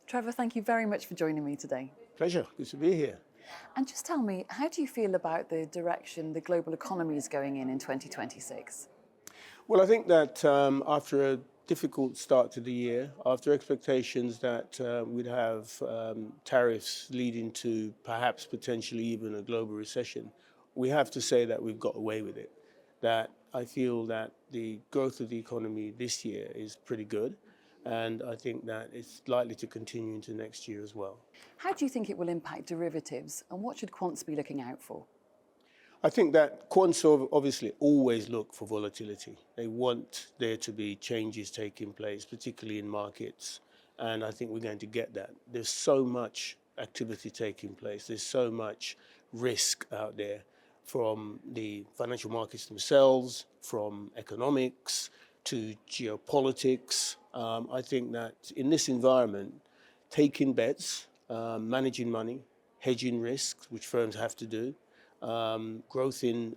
Trevor, thank you very much for joining me today. Pleasure, good to be here. And just tell me, how do you feel about the direction the global economy is going in 2026? Well, I think that after a difficult start to the year, after expectations that we'd have tariffs leading to perhaps potentially even a global recession, we have to say that we've got away with it. That I feel that the growth of the economy this year is pretty good, and I think that it's likely to continue into next year as well. How do you think it will impact derivatives, and what should quants be looking out for? I think that quants obviously always look for volatility. They want there to be changes taking place, particularly in markets. And I think we're going to get that. There's so much activity taking place. There's so much risk out there from the financial markets themselves, from economics to geopolitics. I think that in this environment, taking bets, managing money, hedging risks, which firms have to do, growth in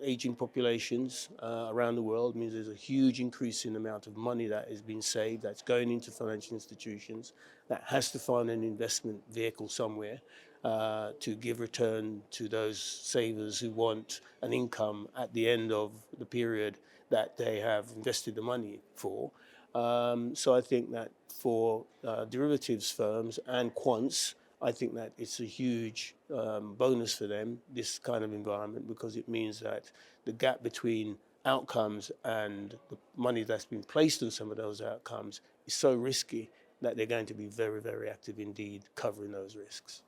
aging populations around the world means there's a huge increase in the amount of money that is being saved, that's going into financial institutions, that has to find an investment vehicle somewhere to give return to those savers who want an income at the end of the period that they have invested the money for. So I think that for derivatives firms and quants, I think that it's a huge bonus for them, this kind of environment, because it means that the gap between outcomes and the money that's been placed on some of those outcomes is so risky that they're going to be very, very active indeed covering those risks.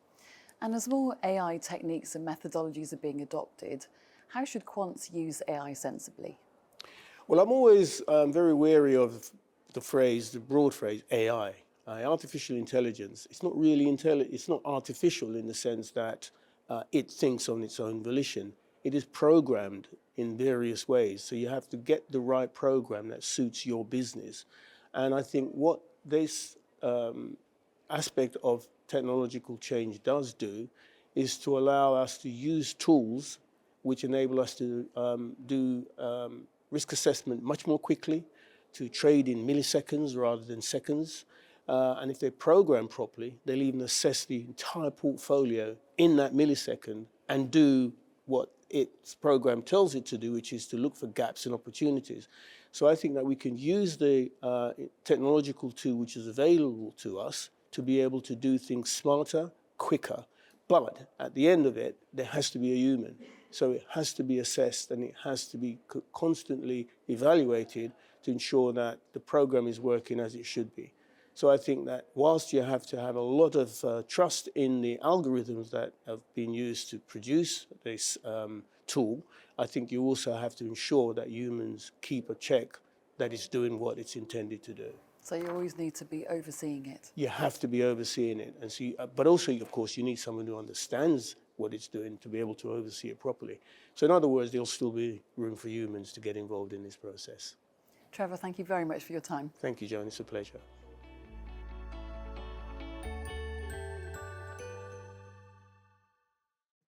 And as more AI techniques and methodologies are being adopted, how should quants use AI sensibly? Well, I'm always very wary of the broad phrase, AI. Artificial intelligence, it's not really it's not artificial in the sense that it thinks on its own volition. It is programmed in various ways. So you have to get the right program that suits your business. And I think what this aspect of technological change does do is to allow us to use tools which enable us to do risk assessment much more quickly, to trade in milliseconds rather than seconds. And if they're programmed properly, they'll even assess the entire portfolio in that millisecond and do what its program tells it to do, which is to look for gaps and opportunities. So I think that we can use the technological tool which is available to us to be able to do things smarter, quicker. But at the end of it, there has to be a human. So it has to be assessed and it has to be constantly evaluated to ensure that the program is working as it should be. So I think that whilst you have to have a lot of trust in the algorithms that have been used to produce this tool, I think you also have to ensure that humans keep a check that it's doing what it's intended to do. So you always need to be overseeing it. You have to be overseeing it, and see, but also, of course, you need someone who understands what it's doing to be able to oversee it properly. So in other words, there'll still be room for humans to get involved in this process. Trevor, thank you very much for your time. Thank you, Joan. It's a pleasure.